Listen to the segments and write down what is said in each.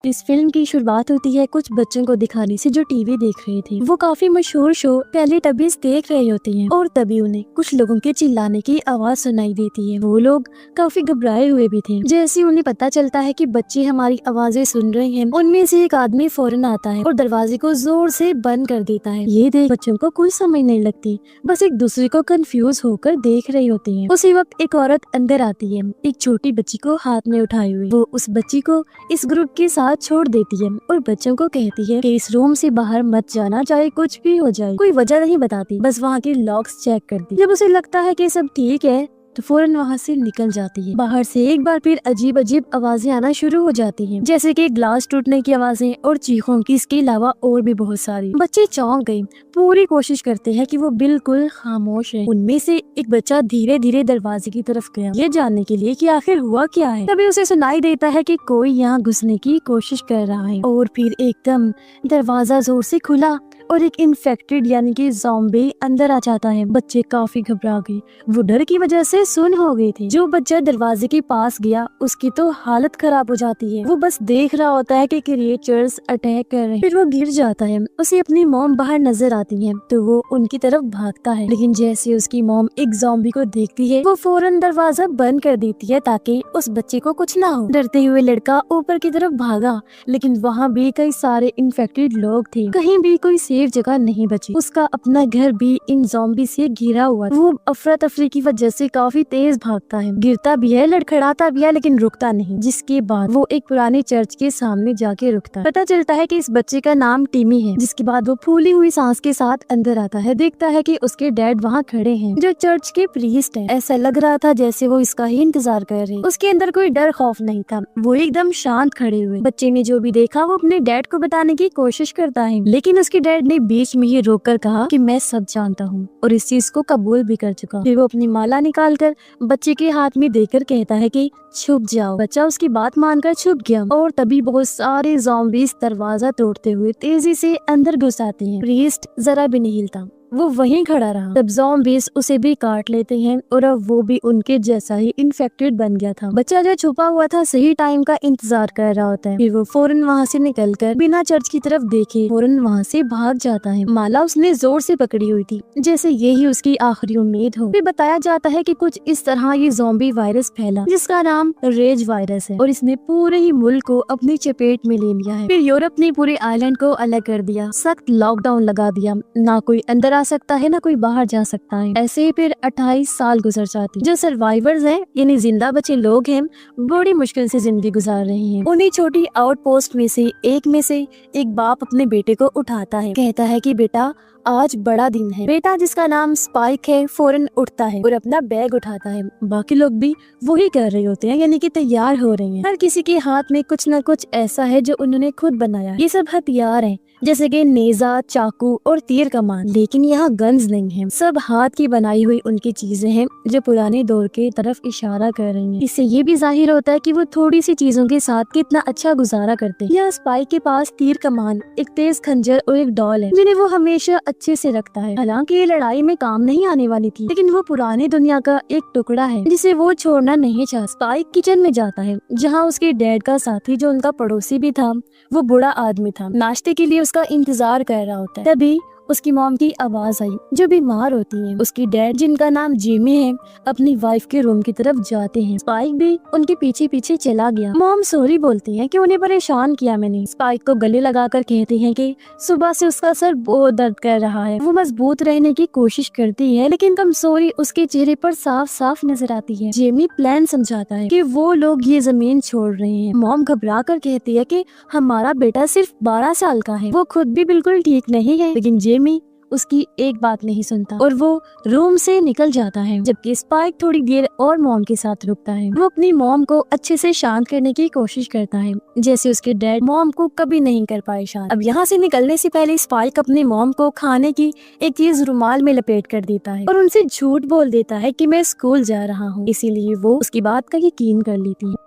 इस फिल्म की शुरुआत होती है कुछ बच्चों को दिखाने से जो टीवी देख रहे थे। वो काफी मशहूर शो टेलीटबीज देख रहे होते हैं और तभी उन्हें कुछ लोगों के चिल्लाने की आवाज सुनाई देती है। वो लोग काफी घबराए हुए भी थे। जैसे उन्हें पता चलता है कि बच्चे हमारी आवाजें सुन रहे हैं, उनमें से एक आदमी फौरन आता है और दरवाजे को जोर से बंद कर देता है। ये देख बच्चों को कोई समझ नहीं लगती, बस एक दूसरे को कंफ्यूज होकर देख रहे होते हैं। उसी वक्त एक औरत अंदर आती है, एक छोटी बच्ची को हाथ में उठाए हुए। वो उस बच्ची को इस ग्रुप के साथ छोड़ देती है और बच्चों को कहती है कि इस रूम से बाहर मत जाना, चाहे कुछ भी हो जाए। कोई वजह नहीं बताती, बस वहाँ के लॉक्स चेक करती। जब उसे लगता है कि सब ठीक है तो फौरन वहाँ से निकल जाती है। बाहर से एक बार फिर अजीब अजीब आवाजें आना शुरू हो जाती हैं, जैसे कि ग्लास टूटने की आवाजें और चीखों की। इसके अलावा और भी बहुत सारी। बच्चे चौंक गए, पूरी कोशिश करते हैं कि वो बिल्कुल खामोश है। उनमें से एक बच्चा धीरे धीरे दरवाजे की तरफ गया, ये जानने के लिए कि आखिर हुआ क्या है। तभी उसे सुनाई देता है कि कोई यहाँ घुसने की कोशिश कर रहा है और फिर एकदम दरवाजा जोर से खुला और एक इन्फेक्टेड यानी कि ज़ॉम्बी अंदर आ जाता है। बच्चे काफी घबरा गए, वो डर की वजह से सुन्न हो गए थे। जो बच्चा दरवाजे के पास गया उसकी तो हालत खराब हो जाती है। वो बस देख रहा होता है कि क्रिएचर्स अटैक कर रहे हैं। फिर वो गिर जाता है। उसे अपनी मॉम बाहर नजर आती है तो वो उनकी तरफ भागता है, लेकिन जैसे उसकी मॉम एक ज़ॉम्बी को देखती है वो फौरन दरवाजा बंद कर देती है ताकि उस बच्चे को कुछ ना हो। डरते हुए लड़का ऊपर की तरफ भागा, लेकिन वहाँ भी कई सारे इन्फेक्टेड लोग थे। कहीं भी कोई सेफ जगह नहीं बची। उसका अपना घर भी इन ज़ॉम्बी से घिरा हुआ। वो अफरा तफरी की वजह से काफी तेज भागता है, गिरता भी है, लड़खड़ाता भी है, लेकिन रुकता नहीं। जिसके बाद वो एक पुराने चर्च के सामने जाके रुकता है। पता चलता है कि इस बच्चे का नाम टिमी है। जिसके बाद वो फूली हुई सांस के साथ अंदर आता है, देखता है कि उसके डैड वहाँ खड़े हैं जो चर्च के प्रीस्ट हैं। ऐसा लग रहा था जैसे वो इसका ही इंतजार कर रहे हैं। उसके अंदर कोई डर खौफ नहीं था, वो एकदम शांत खड़े हुए। बच्चे ने जो भी देखा वो अपने डैड को बताने की कोशिश करता है, लेकिन उसके डैड ने बीच में ही रोककर कहा कि मैं सब जानता हूँ और इस चीज को कबूल भी कर चुका। फिर वो अपनी माला निकालकर बच्चे के हाथ में देकर कहता है कि छुप जाओ। बच्चा उसकी बात मानकर छुप गया और तभी बहुत सारे ज़ॉम्बीज़ दरवाजा तोड़ते हुए तेजी से अंदर घुस आते हैं। प्रीस्ट जरा भी नहीं हिलता, वो वहीं खड़ा रहा। तब ज़ॉम्बीज़ उसे भी काट लेते हैं और अब वो भी उनके जैसा ही इन्फेक्टेड बन गया था। बच्चा जो छुपा हुआ था सही टाइम का इंतजार कर रहा होता है। फिर वो फौरन वहाँ से निकलकर बिना चर्च की तरफ देखे फौरन वहाँ से भाग जाता है। माला उसने जोर से पकड़ी हुई थी, जैसे यही उसकी आखिरी उम्मीद हो। फिर बताया जाता है कि कुछ इस तरह ये ज़ॉम्बी वायरस फैला जिसका नाम रेज वायरस है और इसने पूरे ही मुल्क को अपनी चपेट में ले लिया है। फिर यूरोप ने पूरे आइलैंड को अलग कर दिया, सख्त लॉकडाउन लगा दिया, ना कोई अंदर आ सकता है ना कोई बाहर जा सकता है। ऐसे ही फिर 28 साल गुजर जाती। जो सर्वाइवर्स हैं यानी जिंदा बचे लोग हैं बड़ी मुश्किल से जिंदगी गुजार रहे हैं। उन्हीं छोटी आउटपोस्ट में से एक बाप अपने बेटे को उठाता है, कहता है कि बेटा आज बड़ा दिन है। बेटा जिसका नाम स्पाइक है फौरन उठता है और अपना बैग उठाता है। बाकी लोग भी वही कर रहे होते हैं, यानी कि तैयार हो रहे हैं। हर किसी के हाथ में कुछ न कुछ ऐसा है जो उन्होंने खुद बनाया। ये सब हथियार हैं, जैसे कि नेजा, चाकू और तीर कमान, लेकिन यहाँ गन्स नहीं है। सब हाथ की बनाई हुई उनकी चीजें हैं जो पुराने दौर के तरफ इशारा कर रही हैं। इससे ये भी जाहिर होता है कि वो थोड़ी सी चीजों के साथ कितना अच्छा गुजारा करते हैं। यहाँ स्पाइक के पास तीर कमान, एक तेज खंजर और एक डॉल है जिन्हें वो हमेशा अच्छे से रखता है। हालांकि ये लड़ाई में काम नहीं आने वाली थी, लेकिन वो पुरानी दुनिया का एक टुकड़ा है जिसे वो छोड़ना नहीं चाहता। स्पाइक किचन में जाता है जहाँ उसके डैड का साथी जो उनका पड़ोसी भी था वो बूढ़ा आदमी था, नाश्ते के लिए उसका इंतजार कर रहा होता है। तभी उसकी मॉम की आवाज आई जो बीमार होती है। उसकी डैड जिनका नाम जिमी है अपनी वाइफ के रूम की तरफ जाते हैं। स्पाइक भी उनके पीछे पीछे चला गया। मॉम सॉरी बोलती है कि उन्हें परेशान किया मैंने। स्पाइक को गले लगाकर कहती है कि सुबह से उसका सर बहुत दर्द कर रहा है। वो मजबूत रहने की कोशिश करती है लेकिन कमजोरी उसके चेहरे पर साफ साफ नजर आती है। जिमी प्लान समझाता है कि वो लोग ये जमीन छोड़ रहे हैं। मॉम घबरा कर कहती है कि हमारा बेटा सिर्फ 12 साल का है, वो खुद भी बिल्कुल ठीक नहीं है। लेकिन जेमी उसकी एक बात नहीं सुनता और वो रूम से निकल जाता है, जबकि स्पाइक थोड़ी देर और मॉम के साथ रुकता है। वो अपनी मॉम को अच्छे से शांत करने की कोशिश करता है, जैसे उसके डैड मॉम को कभी नहीं कर पाए शांत। अब यहाँ से निकलने से पहले स्पाइक अपनी मॉम को खाने की एक चीज रुमाल में लपेट कर देता है और उनसे झूठ बोल देता है कि मैं स्कूल जा रहा हूँ, इसीलिए वो उसकी बात का यकीन कर लेती है।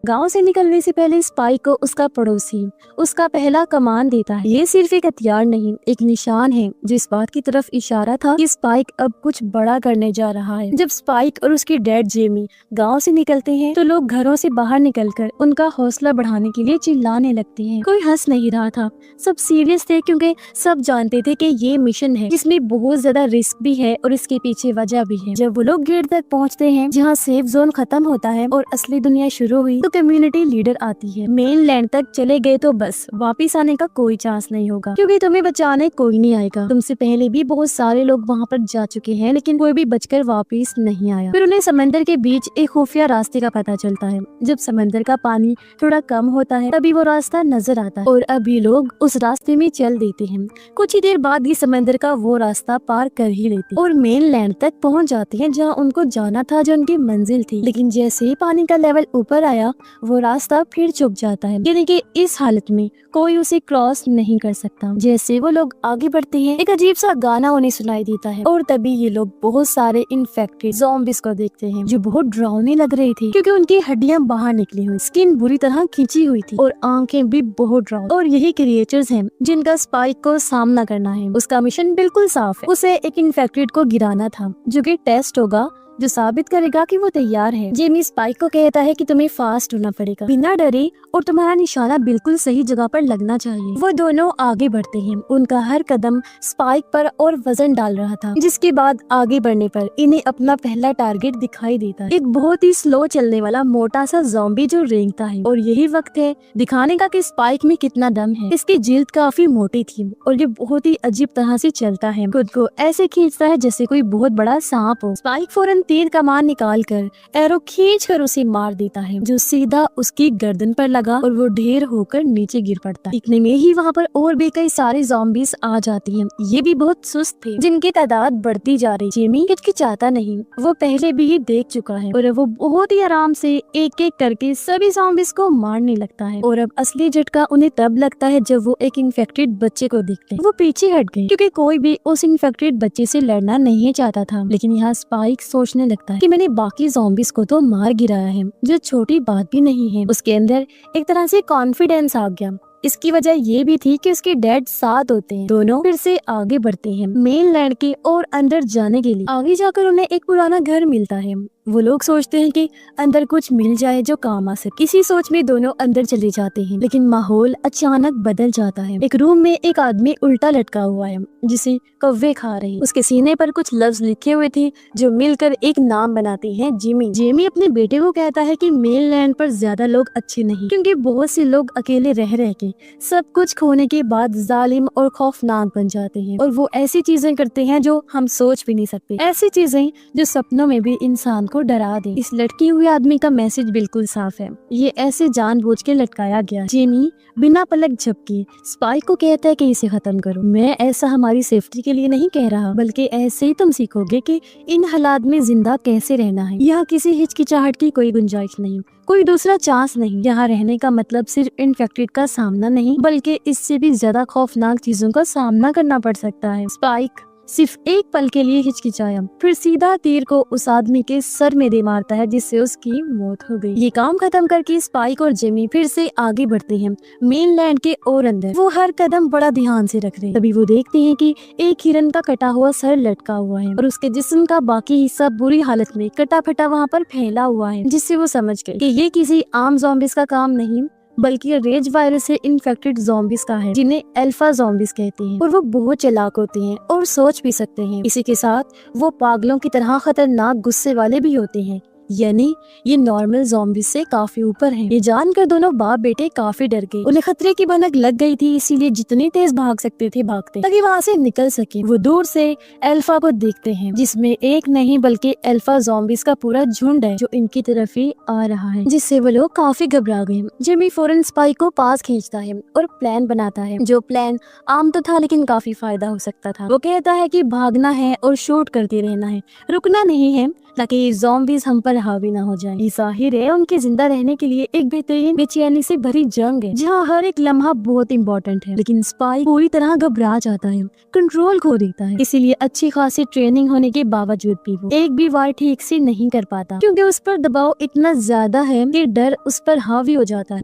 गांव से निकलने से पहले स्पाइक को उसका पड़ोसी उसका पहला कमान देता है। ये सिर्फ एक हथियार नहीं, एक निशान है जो इस बात की तरफ इशारा था कि स्पाइक अब कुछ बड़ा करने जा रहा है। जब स्पाइक और उसकी डैड जेमी गांव से निकलते हैं तो लोग घरों से बाहर निकलकर उनका हौसला बढ़ाने के लिए चिल्लाने लगते हैं। कोई हंस नहीं रहा था, सब सीरियस थे क्योंकि सब जानते थे कि ये मिशन है जिसमें बहुत ज्यादा रिस्क भी है और इसके पीछे वजह भी है। जब वो लोग गेट तक पहुंचते हैं जहां सेफ जोन खत्म होता है और असली दुनिया शुरू हुई तो कम्युनिटी लीडर आती है। मेन लैंड तक चले गए तो बस वापिस आने का कोई चांस नहीं होगा क्योंकि तुम्हें बचाने कोई नहीं आएगा। तुमसे पहले भी बहुत सारे लोग वहाँ पर जा चुके हैं लेकिन कोई भी बचकर वापिस नहीं आया। फिर उन्हें समंदर के बीच एक खुफिया रास्ते का पता चलता है। जब समंदर का पानी थोड़ा कम होता है तभी वो रास्ता नजर आता है और अभी लोग उस रास्ते में चल देते हैं। कुछ ही देर बाद ही समंदर का वो रास्ता पार कर ही लेते और मेन लैंड तक पहुंच जाते हैं जहां उनको जाना था, जो उनकी मंजिल थी। लेकिन जैसे ही पानी का लेवल ऊपर आया वो रास्ता फिर चुक जाता है, यानी कि इस हालत में कोई उसे क्रॉस नहीं कर सकता। जैसे वो लोग आगे बढ़ते हैं एक अजीब सा गाना उन्हें सुनाई देता है और तभी ये लोग बहुत सारे इन्फेक्टेड ज़ॉम्बीज़ को देखते हैं जो बहुत डरावनी लग रही थी क्योंकि उनकी हड्डियां बाहर निकली हुई, स्किन बुरी तरह खींची हुई थी और आंखें भी बहुत डरावनी। और यही क्रिएचर्स हैं जिनका स्पाइक को सामना करना है। उसका मिशन बिल्कुल साफ है, उसे एक इन्फेक्टेड को गिराना था जो कि टेस्ट होगा जो साबित करेगा कि वो तैयार है। जेमी स्पाइक को कहता है कि तुम्हें फास्ट होना पड़ेगा, बिना डरे, और तुम्हारा निशाना बिल्कुल सही जगह पर लगना चाहिए। वो दोनों आगे बढ़ते हैं, उनका हर कदम स्पाइक पर और वजन डाल रहा था। जिसके बाद आगे बढ़ने पर इन्हें अपना पहला टारगेट दिखाई देता है, एक बहुत ही स्लो चलने वाला मोटा सा ज़ॉम्बी जो रेंगता है। और यही वक्त है दिखाने का कि स्पाइक में कितना दम है। इसकी जिल्द काफी मोटी थी और ये बहुत ही अजीब तरह से चलता है, खुद को ऐसे खींचता है जैसे कोई बहुत बड़ा सांप हो। स्पाइक फौरन तीर कमान निकाल कर एरो खींच कर उसे मार देता है जो सीधा उसकी गर्दन पर लगा और वो ढेर होकर नीचे गिर पड़ता है। इतने में ही वहाँ पर और भी कई सारे ज़ॉम्बीज़ आ जाती हैं। ये भी बहुत सुस्त थे जिनकी तादाद बढ़ती जा रही। जेमी हिचकिचाता नहीं, वो पहले भी ही देख चुका है और वो बहुत ही आराम से एक एक करके सभी ज़ॉम्बीज़ को मारने लगता है। और अब असली झटका उन्हें तब लगता है जब वो एक इन्फेक्टेड बच्चे को देखते हैं। वो पीछे हट गए क्योंकि कोई भी उस इन्फेक्टेड बच्चे से लड़ना नहीं चाहता था। लेकिन यहाँ स्पाइक सोचने लगता है कि मैंने बाकी ज़ॉम्बीज़ को तो मार गिराया है, जो छोटी बात भी नहीं है। उसके अंदर एक तरह से कॉन्फिडेंस आ गया। इसकी वजह ये भी थी कि उसके डैड साथ होते हैं। दोनों फिर से आगे बढ़ते हैं मेन लैंड के और अंदर जाने के लिए। आगे जाकर उन्हें एक पुराना घर मिलता है। वो लोग सोचते हैं कि अंदर कुछ मिल जाए जो काम आ सके। इसी सोच में दोनों अंदर चले जाते हैं लेकिन माहौल अचानक बदल जाता है। एक रूम में एक आदमी उल्टा लटका हुआ है जिसे कौवे खा रहे हैं। उसके सीने पर कुछ लफ्ज लिखे हुए थे जो मिलकर एक नाम बनाते हैं, जेमी। जेमी अपने बेटे को कहता है कि मेन लैंड पर ज्यादा लोग अच्छे नहीं, क्योंकि बहुत से लोग अकेले रह रह के सब कुछ खोने के बाद जालिम और खौफनाक बन जाते हैं और वो ऐसी चीजें करते हैं जो हम सोच भी नहीं सकते, ऐसी चीजें जो सपनों में भी इंसान को डरा दे। इस लटके हुए आदमी का मैसेज बिल्कुल साफ है, ये ऐसे जानबूझ के लटकाया गया। जेमी बिना पलक झपके स्पाइक को कहता है कि इसे खत्म करो। मैं ऐसा हमारी सेफ्टी के लिए नहीं कह रहा, बल्कि ऐसे ही तुम सीखोगे कि इन हालात में जिंदा कैसे रहना है। यहाँ किसी हिचकिचाहट की कोई गुंजाइश नहीं, कोई दूसरा चांस नहीं। यहाँ रहने का मतलब सिर्फ इन्फेक्टेड का सामना नहीं, बल्कि इससे भी ज्यादा खौफनाक चीजों का सामना करना पड़ सकता है। स्पाइक सिर्फ एक पल के लिए हिचकिचाया, फिर सीधा तीर को उस आदमी के सर में दे मारता है जिससे उसकी मौत हो गई। ये काम खत्म करके स्पाइक और जेमी फिर से आगे बढ़ते हैं मेन लैंड के और अंदर। वो हर कदम बड़ा ध्यान से रख रहे हैं। तभी वो देखते हैं कि एक हिरन का कटा हुआ सर लटका हुआ है और उसके जिस्म का बाकी हिस्सा बुरी हालत में कटा फटा वहाँ पर फैला हुआ है, जिससे वो समझ गए कि ये किसी आम ज़ॉम्बीज़ का काम नहीं बल्कि रेज वायरस से इन्फेक्टेड ज़ॉम्बीज़ का है, जिन्हें अल्फा ज़ॉम्बीज़ कहते हैं। और वो बहुत चालाक होते हैं और सोच भी सकते हैं। इसी के साथ वो पागलों की तरह खतरनाक गुस्से वाले भी होते हैं, यानी ये नॉर्मल ज़ॉम्बीज़ से काफी ऊपर हैं। ये जानकर दोनों बाप बेटे काफी डर गए। उन्हें खतरे की भनक लग गई थी, इसीलिए जितनी तेज भाग सकते थे भागते ताकि वहाँ से निकल सके। वो दूर से अल्फा को देखते हैं जिसमें एक नहीं बल्कि अल्फा ज़ॉम्बीज़ का पूरा झुंड है जो इनकी तरफ ही आ रहा है, जिससे वो लोग काफी घबरा गए। जिमी फौरन स्पाइक को पास खींचता है और प्लान बनाता है, जो प्लान आम तो था लेकिन काफी फायदा हो सकता था। वो कहता है कि भागना है और शूट करते रहना है, रुकना नहीं है ताकि ज़ॉम्बीज़ हम पर पर हावी ना हो जाए। ये जाहिर है उनके जिंदा रहने के लिए एक बेहतरीन बेचैनी से भरी जंग है, जहाँ हर एक लम्हा बहुत इंपॉर्टेंट है। लेकिन स्पाइक पूरी तरह घबरा जाता है, कंट्रोल खो देता है। इसीलिए अच्छी खासी ट्रेनिंग होने के बावजूद भी वो एक भी वार ठीक से नहीं कर पाता, क्योंकि उस पर दबाव इतना ज्यादा है कि डर उस पर हावी हो जाता है।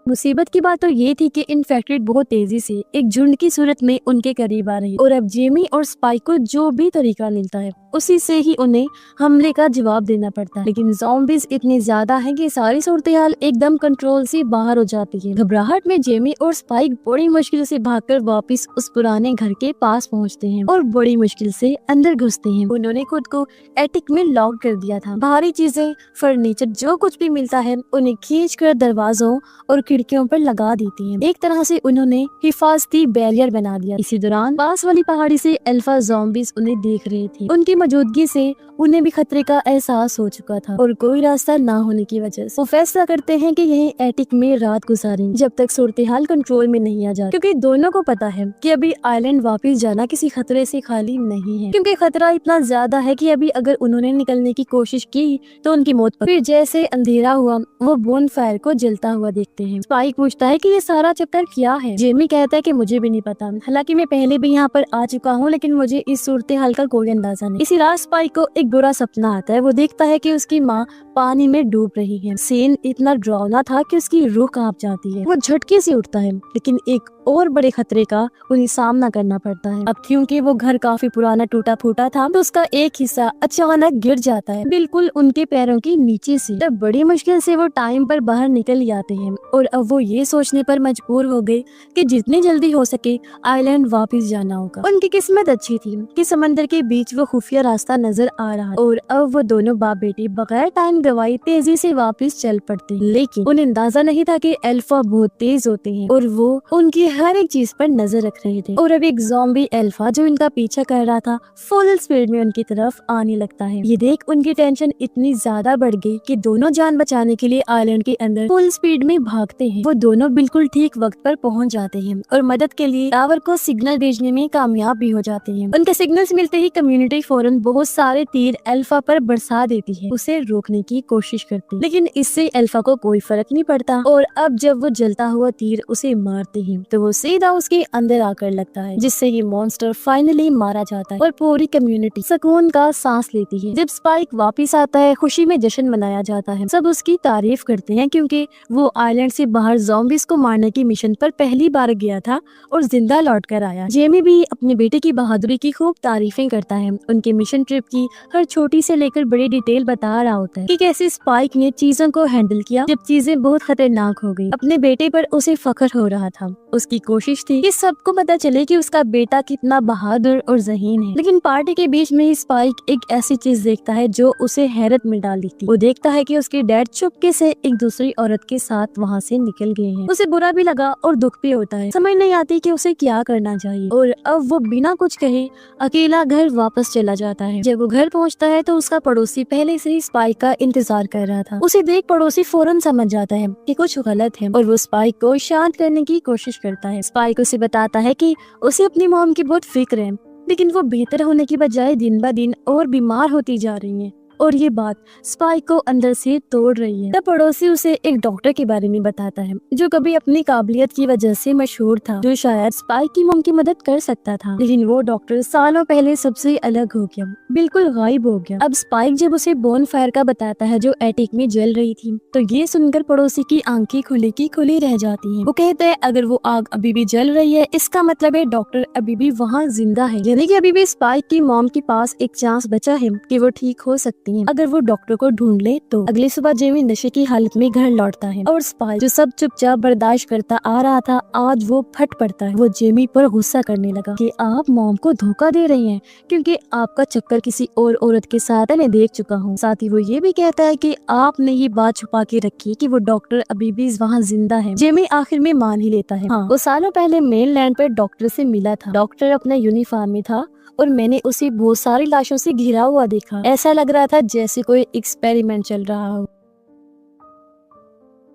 मुसीबत की बात तो ये थी कि इन्फेक्टेड बहुत तेजी से एक झुंड की सूरत में उनके करीब आ रही, और अब जेमी और स्पाइक को जो भी तरीका मिलता है उसी से ही उन्हें हमले का जवाब देना पड़ता है। लेकिन ज़ॉम्बीज़ इतनी ज्यादा हैं कि सारी सूरत-ए-हाल एकदम कंट्रोल से बाहर हो जाती है। घबराहट में जेमी और स्पाइक बड़ी मुश्किल से भागकर वापस उस पुराने घर के पास पहुंचते हैं और बड़ी मुश्किल से अंदर घुसते हैं। उन्होंने खुद को एटिक में लॉक कर दिया था। भारी चीजें, फर्नीचर, जो कुछ भी मिलता है उन्हें खींच कर दरवाजों और खिड़कियों पर लगा देती हैं। एक तरह से उन्होंने हिफाजती बैरियर बना दिया। इसी दौरान पास वाली पहाड़ी से अल्फा ज़ॉम्बीज़ उन्हें देख रहे थे। उनकी मौजूदगी से उन्हें भी खतरे का एहसास हो चुका था, और कोई रास्ता ना होने की वजह से वो फैसला करते हैं कि यहीं एटिक में रात गुजारेंगे जब तक सूरत-ए-हाल कंट्रोल में नहीं आ जाती, क्योंकि दोनों को पता है कि अभी आइलैंड वापस जाना किसी खतरे से खाली नहीं है, क्योंकि खतरा इतना ज्यादा है कि अभी अगर उन्होंने निकलने की कोशिश की तो उनकी मौत पर। फिर जैसे अंधेरा हुआ वो बोन फायर को जलता हुआ देखते हैं। स्पाइक पूछता है कि ये सारा चक्कर क्या है। जेमी कहता है कि मुझे भी नहीं पता, हालांकि मैं पहले भी यहाँ पर आ चुका हूँ, लेकिन मुझे इस सूरत-ए-हाल का कोई अंदाजा नहीं। इसी रात स्पाइक को एक बुरा सपना आता है। वो देखता है कि उसकी माँ पानी में डूब रही है। सीन इतना डरावना था कि उसकी रूह कांप जाती है। वो झटके से उठता है, लेकिन एक और बड़े खतरे का उन्हें सामना करना पड़ता है। अब क्योंकि वो घर काफी पुराना टूटा फूटा था, तो उसका एक हिस्सा अचानक गिर जाता है, बिल्कुल उनके पैरों के नीचे से। तब बड़ी मुश्किल से वो टाइम पर बाहर निकल जाते हैं, और अब वो ये सोचने पर मजबूर हो गए कि जितनी जल्दी हो सके आइलैंड वापस जाना होगा। उनकी किस्मत अच्छी थी कि समंदर के बीच वो खुफिया रास्ता नजर आ रहा, और अब वो दोनों बाप बेटी बगैर टाइम गवाए तेजी से वापस चल पड़ते। लेकिन उन्हें अंदाजा नहीं था कि अल्फा बहुत तेज होते हैं, और वो उनकी हर एक चीज पर नजर रख रहे थे। और अब एक ज़ॉम्बी अल्फा जो इनका पीछा कर रहा था फुल स्पीड में उनकी तरफ आने लगता है। ये देख उनकी टेंशन इतनी ज्यादा बढ़ गई कि दोनों जान बचाने के लिए आइलैंड के अंदर फुल स्पीड में भागते हैं। वो दोनों बिल्कुल ठीक वक्त पर पहुंच जाते हैं और मदद के लिए टावर को सिग्नल भेजने में कामयाब भी हो जाते हैं। उनके सिग्नल्स मिलते ही कम्युनिटी फौरन बहुत सारे तीर अल्फा पर बरसा देती है, उसे रोकने की कोशिश करती, लेकिन इससे अल्फा को कोई फर्क नहीं पड़ता। और अब जब वो जलता हुआ तीर उसे मारते हैं तो वो सीधा उसके अंदर आकर लगता है, जिससे ये मॉन्स्टर फाइनली मारा जाता है और पूरी कम्युनिटी सुकून का सांस लेती है। जब स्पाइक वापस आता है खुशी में जश्न मनाया जाता है। सब उसकी तारीफ करते हैं क्योंकि वो आइलैंड से बाहर ज़ॉम्बीज़ को मारने की मिशन पर पहली बार गया था और जिंदा लौट कर आया। जेमी भी अपने बेटे की बहादुरी की खूब तारीफें करता है। उनके मिशन ट्रिप की हर छोटी से लेकर बड़ी डिटेल बता रहा होता है कि कैसे स्पाइक ने चीजों को हैंडल किया जब चीजें बहुत खतरनाक हो गई। अपने बेटे पर उसे फख्र हो रहा था। उसकी कोशिश थी कि सबको पता चले कि उसका बेटा कितना बहादुर और ज़हीन है। लेकिन पार्टी के बीच में ही स्पाइक एक ऐसी चीज देखता है जो उसे हैरत में डाल देती। वो देखता है कि उसके डैड चुपके से एक दूसरी औरत के साथ वहाँ से निकल गए हैं। उसे बुरा भी लगा और दुख भी होता है। समझ नहीं आती कि उसे क्या करना चाहिए, और अब वो बिना कुछ कहे अकेला घर वापस चला जाता है। जब वो घर पहुँचता है तो उसका पड़ोसी पहले से ही स्पाइक का इंतजार कर रहा था। उसे देख पड़ोसी फौरन समझ जाता है कि कुछ गलत है और वो स्पाइक को शांत करने की कोशिश करता है। स्पाइक उसे बताता है कि उसे अपनी मॉम की बहुत फिक्र है, लेकिन वो बेहतर होने की बजाय दिन ब दिन और बीमार होती जा रही है, और ये बात स्पाइक को अंदर से तोड़ रही है। तब पड़ोसी उसे एक डॉक्टर के बारे में बताता है जो कभी अपनी काबिलियत की वजह से मशहूर था, जो शायद स्पाइक की मॉम की मदद कर सकता था। लेकिन वो डॉक्टर सालों पहले सबसे अलग हो गया, बिल्कुल गायब हो गया। अब स्पाइक जब उसे बोन फायर का बताता है जो एटिक में जल रही थी, तो ये सुनकर पड़ोसी की आंखें खुली की खुली रह जाती है। वो कहते हैं अगर वो आग अभी भी जल रही है इसका मतलब है डॉक्टर अभी भी वहाँ जिंदा है, यानी कि अभी भी स्पाइक की मॉम के पास एक चांस बचा है कि वो ठीक हो सकती है अगर वो डॉक्टर को ढूंढ ले तो। अगली सुबह जेमी नशे की हालत में घर लौटता है और स्पाइक जो सब चुपचाप बर्दाश्त करता आ रहा था आज वो फट पड़ता है। वो जेमी पर गुस्सा करने लगा कि आप मॉम को धोखा दे रही हैं क्योंकि आपका चक्कर किसी और औरत के साथ मैं देख चुका हूँ। साथ ही वो ये भी कहता है कि आपने ये बात छुपा के रखी कि वो डॉक्टर अभी भी वहाँ जिंदा है। जेमी आखिर में मान ही लेता है। हाँ, वो सालों पहले मेनलैंड पर डॉक्टर से मिला था। डॉक्टर अपने यूनिफॉर्म में था और मैंने उसे बहुत सारी लाशों से घिरा हुआ देखा। ऐसा लग रहा था जैसे कोई एक्सपेरिमेंट चल रहा हो।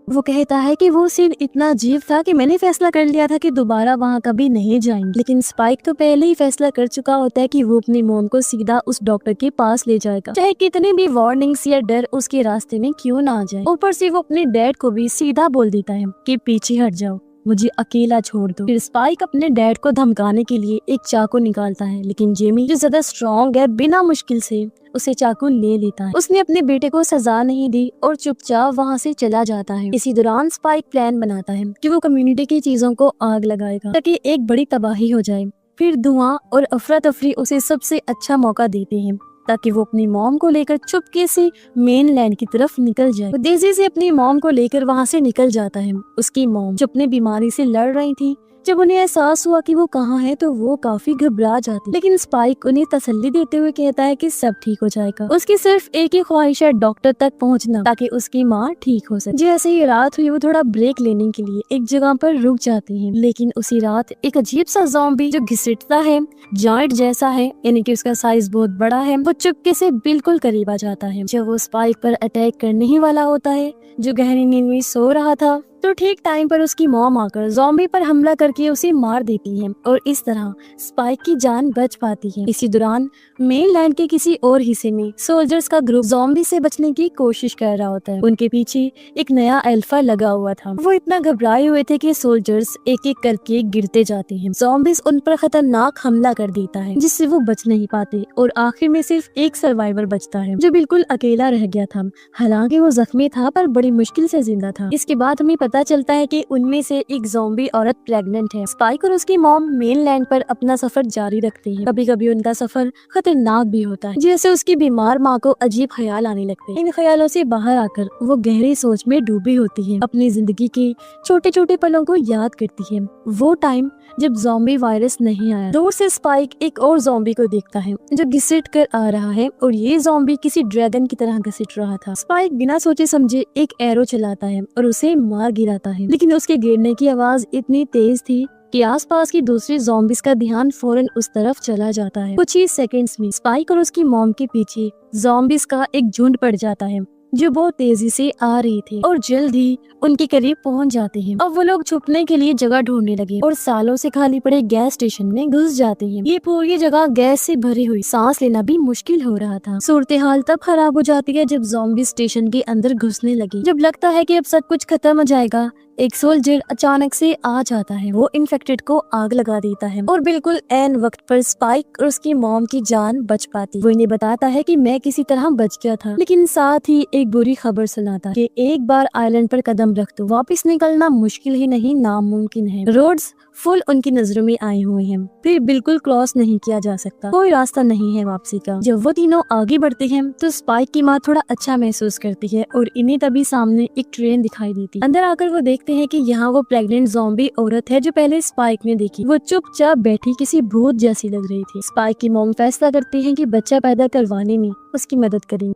वो कहता है कि वो सीन इतना अजीब था कि मैंने फैसला कर लिया था कि दोबारा वहाँ कभी नहीं जाएंगे। लेकिन स्पाइक तो पहले ही फैसला कर चुका होता है कि वो अपनी मॉम को सीधा उस डॉक्टर के पास ले जाएगा, चाहे कितनी भी वार्निंग्स या डर उसके रास्ते में क्यों ना आ जाए। ऊपर से वो अपने डैड को भी सीधा बोल देता है कि पीछे हट जाओ, मुझे अकेला छोड़ दो। फिर स्पाइक अपने डैड को धमकाने के लिए एक चाकू निकालता है, लेकिन जेमी जो ज्यादा स्ट्रॉन्ग है बिना मुश्किल से उसे चाकू ले लेता है। उसने अपने बेटे को सजा नहीं दी और चुपचाप वहाँ से चला जाता है। इसी दौरान स्पाइक प्लान बनाता है कि वो कम्युनिटी की चीजों को आग लगाएगा ताकि एक बड़ी तबाही हो जाए। फिर धुआं और अफरा तफरी उसे सबसे अच्छा मौका देते हैं ताकि वो अपनी मॉम को लेकर चुपके से मेन लैंड की तरफ निकल जाए। वो तेजी से अपनी मॉम को लेकर वहाँ से निकल जाता है। उसकी मॉम जो अपनी बीमारी से लड़ रही थी, जब उन्हें एहसास हुआ कि वो कहाँ है तो वो काफी घबरा जाती, लेकिन स्पाइक उन्हें तसल्ली देते हुए कहता है कि सब ठीक हो जाएगा। उसकी सिर्फ एक ही ख्वाहिश है डॉक्टर तक पहुंचना ताकि उसकी माँ ठीक हो सके। जैसे ही रात हुई वो थोड़ा ब्रेक लेने के लिए एक जगह पर रुक जाती है, लेकिन उसी रात एक अजीब सा ज़ॉम्बी जो घिसटता है, जायंट जैसा है, यानी कि उसका साइज बहुत बड़ा है, वो चुपके से बिल्कुल करीब आ जाता है। जब वो स्पाइक पर अटैक करने ही वाला होता है, जो गहरी नींद में सो रहा था, तो ठीक टाइम पर उसकी मॉम आकर ज़ॉम्बी पर हमला करके उसे मार देती है और इस तरह स्पाइक की जान बच पाती है। इसी दौरान मेनलैंड के किसी और हिस्से में सोल्जर्स का ग्रुप ज़ॉम्बी से बचने की कोशिश कर रहा होता है। उनके पीछे एक नया अल्फा लगा हुआ था। वो इतना घबराए हुए थे कि सोल्जर्स एक एक करके गिरते जाते हैं। ज़ॉम्बीज़ उन पर खतरनाक हमला कर देता है जिससे वो बच नहीं पाते और आखिर में सिर्फ एक सर्वाइवर बचता है जो बिल्कुल अकेला रह गया था। हालांकि वो जख्मी था पर बड़ी मुश्किल से जिंदा था। इसके बाद हमें पता चलता है कि उनमें से एक ज़ॉम्बी औरत प्रेग्नेंट है। स्पाइक और उसकी मॉम मेनलैंड पर अपना सफर जारी रखते हैं। कभी कभी उनका सफर खतरनाक भी होता है, जैसे उसकी बीमार माँ को अजीब ख्याल आने लगते हैं। इन ख्यालों से बाहर आकर वो गहरी सोच में डूबी होती है, अपनी जिंदगी के छोटे छोटे पलों को याद करती है। वो टाइम जब ज़ॉम्बी वायरस नहीं आया। दूर से स्पाइक एक और ज़ॉम्बी को देखता है जो घिसट कर आ रहा है और ये ज़ॉम्बी किसी ड्रैगन की तरह घिसट रहा था। स्पाइक बिना सोचे समझे एक एरो चलाता है और उसे मार गिराता है, लेकिन उसके गिरने की आवाज इतनी तेज थी कि आसपास की दूसरी ज़ॉम्बीज़ का ध्यान फौरन उस तरफ चला जाता है। कुछ ही सेकंड्स में स्पाइक और उसकी मॉम के पीछे ज़ॉम्बीज़ का एक झुंड पड़ जाता है जो बहुत तेजी से आ रही थी और जल्द ही उनके करीब पहुंच जाते हैं। अब वो लोग छुपने के लिए जगह ढूंढने लगे और सालों से खाली पड़े गैस स्टेशन में घुस जाते हैं। ये पूरी जगह गैस से भरी हुई, सांस लेना भी मुश्किल हो रहा था। सूरत हाल तब खराब हो जाती है जब ज़ॉम्बी स्टेशन के अंदर घुसने लगी। जब लगता है कि अब सब कुछ खत्म हो जाएगा, एक सोल्जर अचानक से आ जाता है। वो इन्फेक्टेड को आग लगा देता है और बिल्कुल ऐन वक्त पर स्पाइक और उसकी मॉम की जान बच पाती। वो इन्हें बताता है कि मैं किसी तरह बच गया था, लेकिन साथ ही एक बुरी खबर सुनाता कि एक बार आइलैंड पर कदम रख दो, वापस निकलना मुश्किल ही नहीं नामुमकिन है। रोड्स फुल उनकी नजरों में आए हुए हैं, फिर बिल्कुल क्रॉस नहीं किया जा सकता, कोई रास्ता नहीं है वापसी का। जब वो तीनों आगे बढ़ते हैं तो स्पाइक की माँ थोड़ा अच्छा महसूस करती है और इन्हें तभी सामने एक ट्रेन दिखाई देती। अंदर आकर वो देखते हैं कि यहाँ वो प्रेग्नेंट ज़ॉम्बी औरत है जो पहले स्पाइक ने देखी। वो चुपचाप बैठी किसी भूत जैसी लग रही थी। स्पाइक की मॉम फैसला करती है कि बच्चा पैदा करवाने में उसकी मदद करेंगे।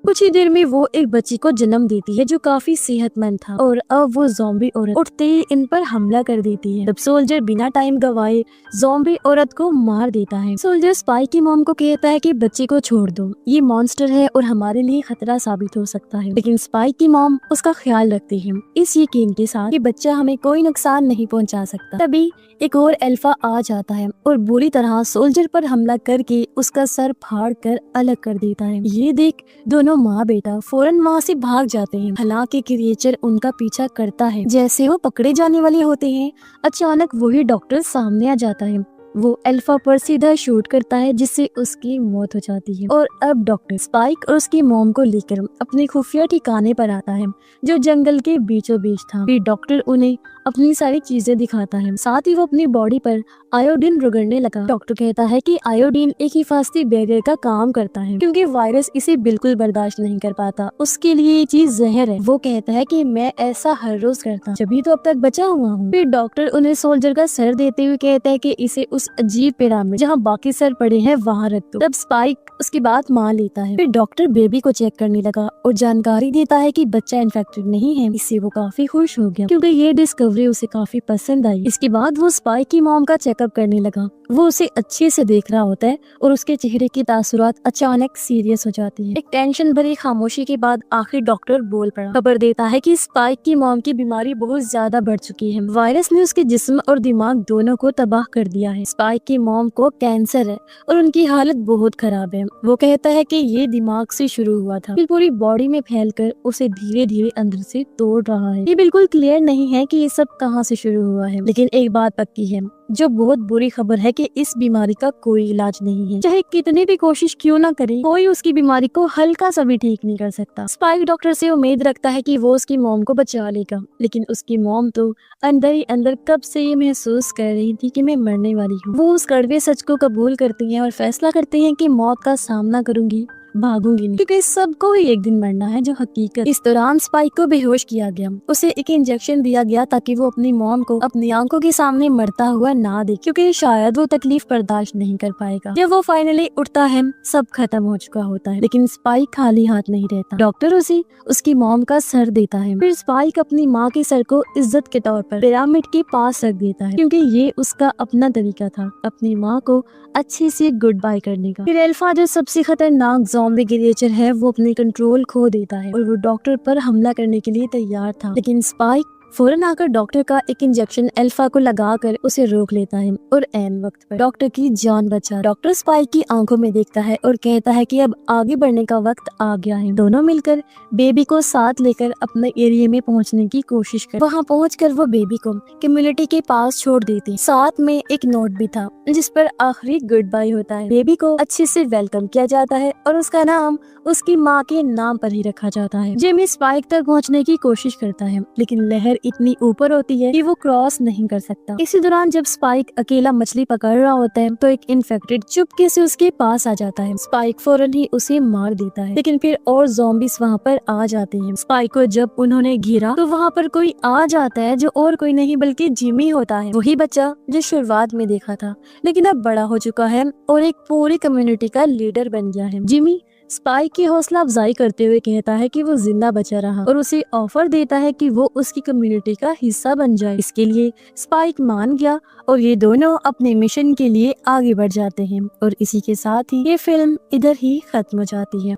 कुछ ही देर में वो एक बच्ची को जन्म देती है जो काफी सेहतमंद था और अब वो ज़ॉम्बी औरत उठते ही इन पर हमला कर देती है। तब सोल्जर बिना टाइम गवाए ज़ॉम्बी औरत को मार देता है। सोल्जर स्पाइक की मॉम को कहता है कि बच्चे को छोड़ दो, ये मॉन्स्टर है और हमारे लिए खतरा साबित हो सकता है, लेकिन स्पाइक की मॉम उसका ख्याल रखती है इस यकीन के साथ कि बच्चा हमें कोई नुकसान नहीं पहुँचा सकता। तभी एक और अल्फा आ जाता है और बुरी तरह सोल्जर पर हमला करके उसका सर फाड़ कर अलग कर देता है। ये देख दोनों माँ बेटा फौरन वहाँ से भाग जाते हैं। हालांकि क्रिएचर उनका पीछा करता है। जैसे वो पकड़े जाने वाले होते हैं, अचानक वही डॉक्टर सामने आ जाता है। वो अल्फा पर सीधा शूट करता है जिससे उसकी मौत हो जाती है और अब डॉक्टर स्पाइक और उसकी मॉम को लेकर अपने खुफिया ठिकाने पर आता है जो जंगल के बीचों बीच था। फिर डॉक्टर उन्हें अपनी सारी चीजें दिखाता है, साथ ही वो अपनी बॉडी पर आयोडीन रगड़ने लगा। डॉक्टर कहता है कि आयोडीन एक हिफाजती बैरियर का काम करता है क्योंकि वायरस इसे बिल्कुल बर्दाश्त नहीं कर पाता, उसके लिए ये चीज जहर है। वो कहता है कि मैं ऐसा हर रोज करता जब भी तो अब तक बचा हुआ हूँ। फिर डॉक्टर उन्हें सोल्जर का सर देते हुए कहता है कि इसे उस अजीब पिरामिड जहाँ बाकी सर पड़े हैं वहाँ रख दो। तब स्पाइक उसकी बात मान लेता है। फिर डॉक्टर बेबी को चेक करने लगा और जानकारी देता है कि बच्चा इन्फेक्टेड नहीं है। इससे वो काफी खुश हो गया क्योंकि ये डिस्कवरी उसे काफी पसंद आई। इसके बाद वो स्पाइक की मॉम का चेकअप करने लगा। वो उसे अच्छे से देख रहा होता है और उसके चेहरे की तासुरात अचानक सीरियस हो जाती है। एक टेंशन भरी खामोशी के बाद आखिर डॉक्टर बोल पड़ा, खबर देता है कि स्पाइक की मॉम की बीमारी बहुत ज्यादा बढ़ चुकी है। वायरस ने उसके जिस्म और दिमाग दोनों को तबाह कर दिया है। स्पाइक की मॉम को कैंसर है और उनकी हालत बहुत खराब है। वो कहता है कि ये दिमाग से शुरू हुआ था, फिर पूरी बॉडी में फैलकर उसे धीरे धीरे अंदर से तोड़ रहा है। ये बिल्कुल क्लियर नहीं है कि ये सब कहाँ से शुरू हुआ है, लेकिन एक बात पक्की है, जो बहुत बुरी खबर है कि इस बीमारी का कोई इलाज नहीं है। चाहे कितनी भी कोशिश क्यों ना करे, कोई उसकी बीमारी को हल्का सा भी ठीक नहीं कर सकता। स्पाइक डॉक्टर से उम्मीद रखता है कि वो उसकी मॉम को बचा लेगा, लेकिन उसकी मॉम तो अंदर ही अंदर कब से ये महसूस कर रही थी कि मैं मरने वाली हूँ। वो उस कड़वे सच को कबूल करती हैं और फैसला करती हैं कि मौत का सामना करूंगी, भागूंगी नहीं, क्योंकि सबको ही एक दिन मरना है, जो हकीकत। इस दौरान स्पाइक को बेहोश किया गया। उसे एक इंजेक्शन दिया गया ताकि वो अपनी मॉम को अपनी आंखों के सामने मरता हुआ ना देखे, क्योंकि शायद वो तकलीफ बर्दाश्त नहीं कर पाएगा। जब वो फाइनली उठता है, सब खत्म हो चुका होता है, लेकिन स्पाइक खाली हाथ नहीं रहता। डॉक्टर उसे उसकी मॉम का सर देता है। फिर स्पाइक अपनी माँ के सर को इज्जत के तौर पर पिरामिड के पास रख देता है, क्योंकि ये उसका अपना तरीका था अपनी माँ को अच्छे से गुड बाय करने का। फिर एल्फा, जो सबसे खतरनाक ज़ॉम्बी क्रिएचर है, वो अपनी कंट्रोल खो देता है और वो डॉक्टर पर हमला करने के लिए तैयार था, लेकिन स्पाइक फौरन आकर डॉक्टर का एक इंजेक्शन एल्फा को लगाकर उसे रोक लेता है और ऐन वक्त पर डॉक्टर की जान बचा। डॉक्टर स्पाइक की आंखों में देखता है और कहता है कि अब आगे बढ़ने का वक्त आ गया है। दोनों मिलकर बेबी को साथ लेकर अपने एरिया में पहुंचने की कोशिश कर वहां पहुंचकर वो बेबी को कम्युनिटी के पास छोड़ देते। साथ में एक नोट भी था जिस पर आखिरी गुड बाय होता है। बेबी को अच्छे से वेलकम किया जाता है और उसका नाम उसकी माँ के नाम पर ही रखा जाता है। जिमी स्पाइक तक पहुँचने की कोशिश करता है, लेकिन लहर इतनी ऊपर होती है कि वो क्रॉस नहीं कर सकता। इसी दौरान जब स्पाइक अकेला मछली पकड़ रहा होता है तो एक इन्फेक्टेड चुपके से उसके पास आ जाता है। स्पाइक फौरन ही उसे मार देता है, लेकिन फिर और ज़ॉम्बीज़ वहाँ पर आ जाते हैं। स्पाइक को जब उन्होंने घेरा तो वहाँ पर कोई आ जाता है, जो और कोई नहीं बल्कि जिमी होता है, वही बच्चा जो शुरुआत में देखा था, लेकिन अब बड़ा हो चुका है और एक पूरी कम्युनिटी का लीडर बन गया है। जिमी स्पाइक की हौसला अफजाई करते हुए कहता है कि वो जिंदा बचा रहा और उसे ऑफर देता है कि वो उसकी कम्युनिटी का हिस्सा बन जाए। इसके लिए स्पाइक मान गया और ये दोनों अपने मिशन के लिए आगे बढ़ जाते हैं। और इसी के साथ ही ये फिल्म इधर ही खत्म हो जाती है।